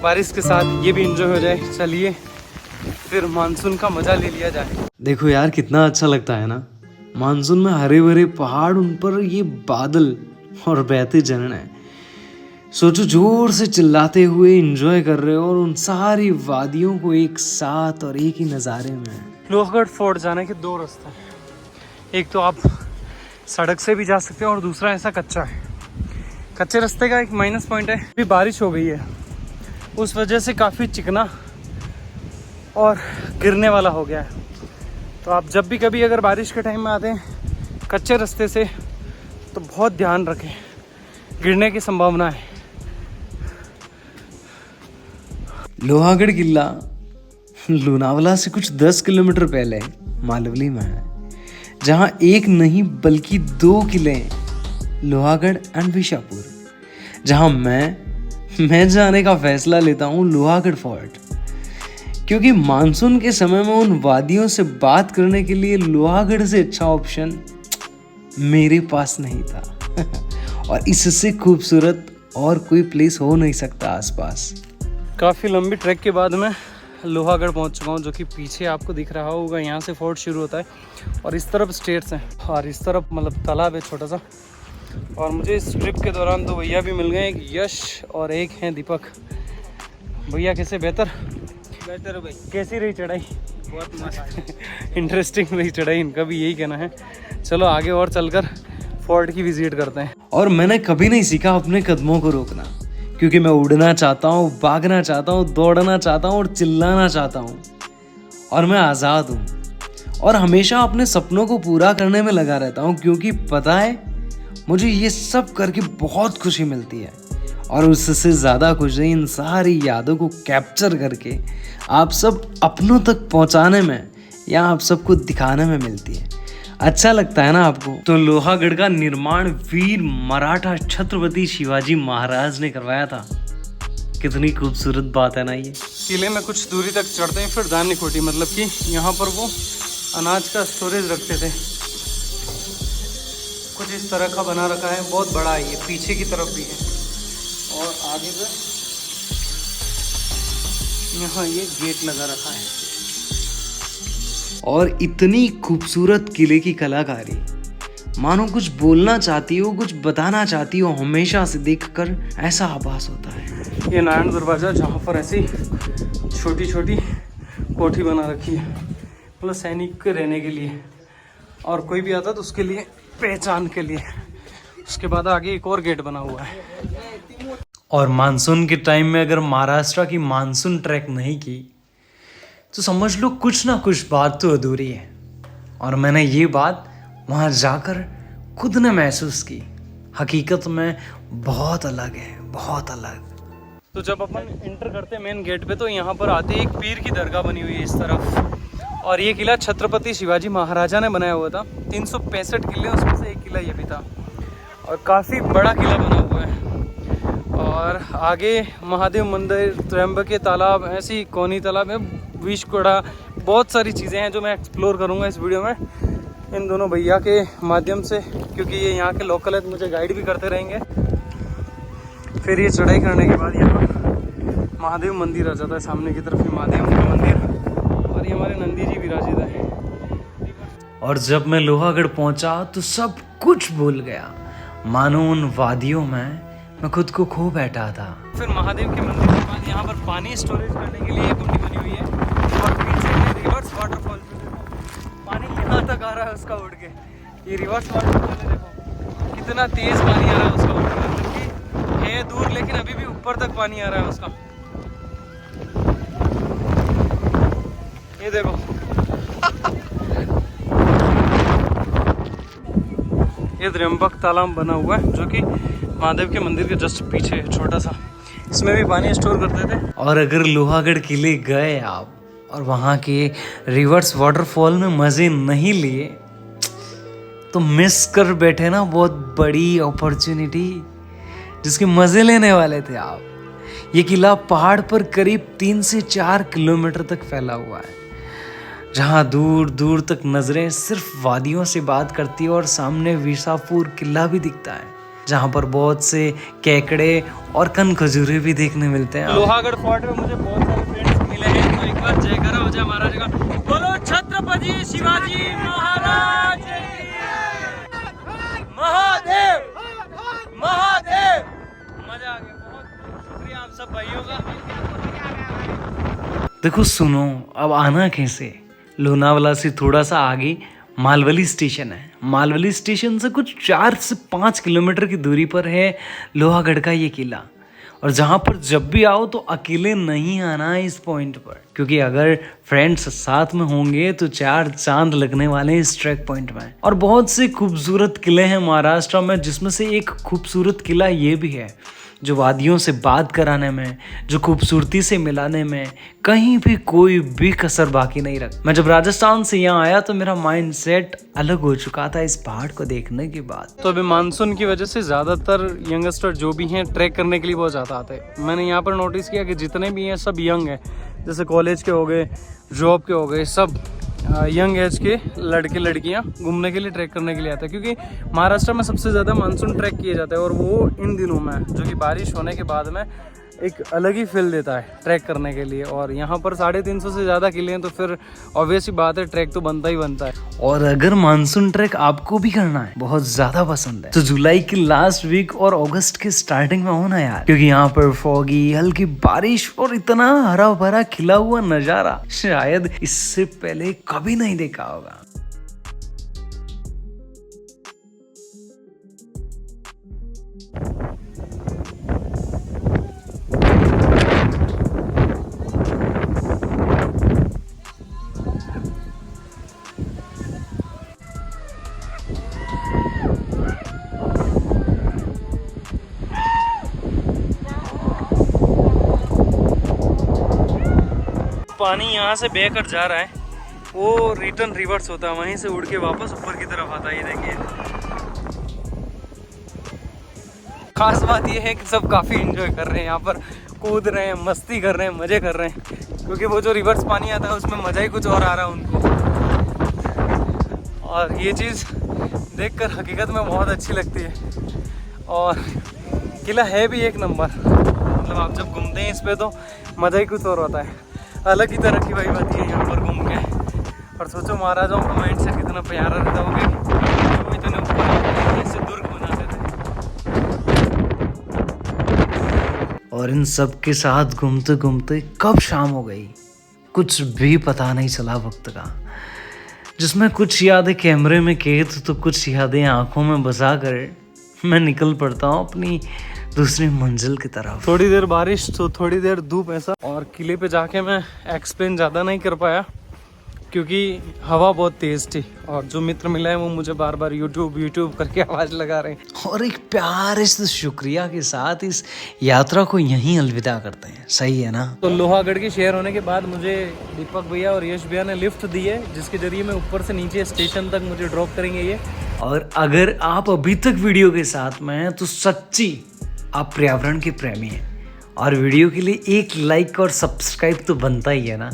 बारिश के साथ ये भी इंजॉय हो जाए। चलिए फिर मानसून का मजा ले लिया जाए। देखो यार कितना अच्छा लगता है ना मानसून में, हरे भरे पहाड़, उन पर ये बादल और बहते झरने। सोचो जोर से चिल्लाते हुए एंजॉय कर रहे हो और उन सारी वादियों को एक साथ और एक ही नज़ारे में। लोहगढ़ फोर्ट जाने के दो रास्ते हैं, एक तो आप सड़क से भी जा सकते हो और दूसरा ऐसा कच्चा है। कच्चे रास्ते का एक माइनस पॉइंट है, अभी बारिश हो गई है उस वजह से काफ़ी चिकना और गिरने वाला हो गया है। तो आप जब भी कभी अगर बारिश के टाइम में आते हैं कच्चे रास्ते से तो बहुत ध्यान रखें, गिरने की संभावना है। लोहागढ़ किला लोनावला से कुछ 10 किलोमीटर पहले मालवली में है, जहां एक नहीं बल्कि 2 किले हैं, लोहागढ़ एंड विशापुर। जहां मैं जाने का फैसला लेता हूं लोहागढ़ फोर्ट, क्योंकि मानसून के समय में उन वादियों से बात करने के लिए लोहागढ़ से अच्छा ऑप्शन मेरे पास नहीं था और इससे खूबसूरत और कोई प्लेस हो नहीं सकता आसपास। काफ़ी लंबी ट्रैक के बाद मैं लोहागढ़ पहुंच चुका हूं, जो कि पीछे आपको दिख रहा होगा। यहाँ से फोर्ट शुरू होता है और इस तरफ स्टेट्स हैं और इस तरफ मतलब तालाब है छोटा सा। और मुझे इस ट्रिप के दौरान 2 भैया भी मिल गए, एक यश और एक हैं दीपक। भैया कैसे? बेहतर भाई। कैसी रही चढ़ाई? बहुत मस्त इंटरेस्टिंग रही चढ़ाई, इनका भी यही कहना है। चलो आगे और चलकर फोर्ट की विजिट करते हैं। और मैंने कभी नहीं सीखा अपने कदमों को रोकना, क्योंकि मैं उड़ना चाहता हूँ, भागना चाहता हूँ, दौड़ना चाहता हूँ और चिल्लाना चाहता हूँ। और मैं आज़ाद हूँ और हमेशा अपने सपनों को पूरा करने में लगा रहता हूँ, क्योंकि पता है मुझे ये सब करके बहुत खुशी मिलती है। और उससे ज़्यादा खुशी इन सारी यादों को कैप्चर करके आप सब अपनों तक पहुँचाने में या आप सबको दिखाने में मिलती है। अच्छा लगता है ना आपको? तो लोहागढ़ का निर्माण वीर मराठा छत्रपति शिवाजी महाराज ने करवाया था। कितनी खूबसूरत बात है ना ये। किले में कुछ दूरी तक चढ़ते हैं फिर दान निकोटी, मतलब कि यहाँ पर वो अनाज का स्टोरेज रखते थे। कुछ इस तरह का बना रखा है, बहुत बड़ा है ये, पीछे की तरफ भी है और आगे पे यहाँ ये गेट लगा रखा है। और इतनी खूबसूरत किले की कलाकारी, मानो कुछ बोलना चाहती हो, कुछ बताना चाहती हो, हमेशा से देखकर ऐसा आभास होता है। ये नारायण दरवाजा, जहाँ पर ऐसी छोटी छोटी कोठी बना रखी है, मतलब सैनिक के रहने के लिए, और कोई भी आता तो उसके लिए पहचान के लिए। उसके बाद आगे एक और गेट बना हुआ है। और मानसून के टाइम में अगर महाराष्ट्र की मानसून ट्रैक नहीं की तो समझ लो कुछ ना कुछ बात तो अधूरी है। और मैंने ये बात वहाँ जाकर खुद ने महसूस की। हकीकत में बहुत अलग है, बहुत अलग। तो जब अपन इंटर करते मेन गेट पे तो यहाँ पर आते एक पीर की दरगाह बनी हुई है इस तरफ। और ये किला छत्रपति शिवाजी महाराजा ने बनाया हुआ था। 365 किले, उसमें से एक किला ये भी था और काफ़ी बड़ा किला बना हुआ है। और आगे महादेव मंदिर, त्र्यंबके तालाब, ऐसी कोनी तालाब है, विषकोड़ा, बहुत सारी चीज़ें हैं जो मैं एक्सप्लोर करूंगा इस वीडियो में इन दोनों भैया के माध्यम से, क्योंकि ये यहाँ के लोकल है तो मुझे गाइड भी करते रहेंगे। फिर ये चढ़ाई करने के बाद यहाँ महादेव मंदिर आ जाता है, सामने की तरफ ही महादेव का मंदिर, और ये हमारे नंदी जी विराजित है। और जब मैं लोहागढ़ पहुँचा तो सब कुछ भूल गया, मानो उन वादियों में मैं खुद को खो बैठा था। फिर महादेव के मंदिर के बाद यहाँ पर पानी स्टोरेज करने के लिए कुंडी बनी हुई है और पीछे रिवर्स वाटरफॉल, पानी यहाँ तक आ रहा है उसका उड़ के। ये रिवर्स वाटरफॉल है, देखो कितना तेज पानी आ रहा है उसका उड़ के, मतलब कि है दूर लेकिन अभी भी ऊपर तक पानी आ रहा है उसका। ये देखो ये त्र्यंबक तालाब बना हुआ है जो कि महादेव के मंदिर के जस्ट पीछे छोटा सा, इसमें भी पानी स्टोर करते थे। और अगर लोहागढ़ किले गए आप और वहाँ के रिवर्स वाटरफॉल में मज़े नहीं लिए तो मिस कर बैठे ना बहुत बड़ी अपॉर्चुनिटी, जिसके मज़े लेने वाले थे आप। ये किला पहाड़ पर करीब 3 से 4 किलोमीटर तक फैला हुआ है, जहाँ दूर दूर तक नज़रें सिर्फ वादियों से बात करती है और सामने विशापुर किला भी दिखता है जहाँ पर बहुत से केकड़े और कन खजूरे भी देखने मिलते हैं। लोहागढ़ फोर्ट में मुझे बहुत सारे फ्रेंड्स मिले हैं, तो एक बार जयकारा हो जाए महाराज का, बोलो छत्रपति शिवाजी महाराज महादेव महादेव। मजा आ गया, बहुत शुक्रिया आप सब भाइयों का। देखो सुनो, अब आना कैसे, लोनावाला से थोड़ा सा आगे मालवली स्टेशन है। मालवली स्टेशन से कुछ 4 से 5 किलोमीटर की दूरी पर है लोहागढ़ का ये किला। और जहाँ पर जब भी आओ तो अकेले नहीं आना है इस पॉइंट पर, क्योंकि अगर फ्रेंड्स साथ में होंगे तो 4 चांद लगने वाले हैं इस ट्रैक पॉइंट में। और बहुत से खूबसूरत किले हैं महाराष्ट्र में, जिसमें से एक खूबसूरत किला ये भी है जो वादियों से बात कराने में, जो खूबसूरती से मिलाने में कहीं भी कोई भी कसर बाकी नहीं रख। मैं जब राजस्थान से यहाँ आया तो मेरा माइंड सेट अलग हो चुका था इस पहाड़ को देखने के बाद। तो अभी मानसून की वजह से ज़्यादातर यंगस्टर जो भी हैं ट्रैक करने के लिए बहुत ज़्यादा आते हैं। मैंने यहाँ पर नोटिस किया कि जितने भी हैं सब यंग हैं, जैसे कॉलेज के हो गए, जॉब के हो गए, सब यंग एज के लड़के लड़कियां घूमने के लिए, ट्रैक करने के लिए आते हैं। क्योंकि महाराष्ट्र में सबसे ज़्यादा मानसून ट्रैक किए जाते हैं, और वो इन दिनों में, जो कि बारिश होने के बाद में एक अलग ही फील देता है ट्रैक करने के लिए। और यहाँ पर 350 से ज़्यादा किले हैं, तो फिर ऑब्वियस ही बात है ट्रैक तो बनता ही बनता है। और अगर मानसून ट्रैक आपको भी करना है, बहुत ज़्यादा पसंद है, तो जुलाई की लास्ट वीक और अगस्त के स्टार्टिंग में होना यार, क्योंकि यहाँ पर फॉगी, हल्की बारिश और इतना हरा भरा खिला हुआ नज़ारा शायद इससे पहले कभी नहीं देखा होगा। पानी यहाँ से बहकर जा रहा है, वो रिटर्न रिवर्स होता है, वहीं से उड़ के वापस ऊपर की तरफ आता है। ये देखिए, खास बात ये है कि सब काफ़ी एंजॉय कर रहे हैं यहाँ पर, कूद रहे हैं, मस्ती कर रहे हैं, मज़े कर रहे हैं, क्योंकि वो जो रिवर्स पानी आता है उसमें मज़ा ही कुछ और आ रहा है उनको। और ये चीज़ देखकर हकीकत में बहुत अच्छी लगती है। और किला है भी एक नंबर, मतलब आप जब घूमते हैं इस पर तो मज़ा ही कुछ और होता है, अलग ही तरह की वाइब आती है यहाँ पर घूम के। और सोचो महाराजाओं का माइंड सेट कितना प्यारा रहता होगा, वो इतने ऊपर ऐसे दुर्ग बनाते थे। और इन सब के साथ घूमते घूमते कब शाम हो गई कुछ भी पता नहीं चला वक्त का, जिसमें कुछ यादें कैमरे में कैद तो कुछ यादें आंखों में बसा कर मैं निकल पड़ता हूँ अपनी दूसरी मंजिल की तरफ। थोड़ी देर बारिश तो थोड़ी देर धूप, ऐसा। और किले पे जाके मैं एक्सप्लेन ज़्यादा नहीं कर पाया क्योंकि हवा बहुत तेज़ थी, और जो मित्र मिला है वो मुझे बार बार यूट्यूब करके आवाज़ लगा रहे हैं। और एक प्यारे से शुक्रिया के साथ इस यात्रा को यहीं अलविदा करते हैं, सही है ना। तो लोहागढ़ के शहर होने के बाद मुझे दीपक भैया और यश भैया ने लिफ्ट दी है, जिसके जरिए मैं ऊपर से नीचे स्टेशन तक मुझे ड्रॉप करेंगे ये। और अगर आप अभी तक वीडियो के साथ में हैं तो सच्ची आप पर्यावरण के प्रेमी हैं, और वीडियो के लिए एक लाइक और सब्सक्राइब तो बनता ही है ना।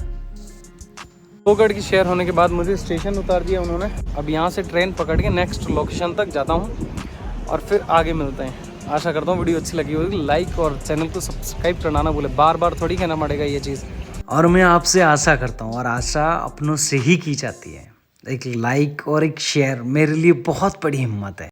लोहागढ़ की शहर होने के बाद मुझे स्टेशन उतार दिया उन्होंने। अब यहाँ से ट्रेन पकड़ के नेक्स्ट लोकेशन तक जाता हूँ और फिर आगे मिलते हैं। आशा करता हूँ वीडियो अच्छी लगी होगी, लाइक और चैनल को सब्सक्राइब करना ना भूले, बार बार थोड़ी कहना पड़ेगा ये चीज़। और मैं आपसे आशा करता हूँ, और आशा अपनों से ही की जाती है, एक लाइक और एक शेयर मेरे लिए बहुत बड़ी हिम्मत है।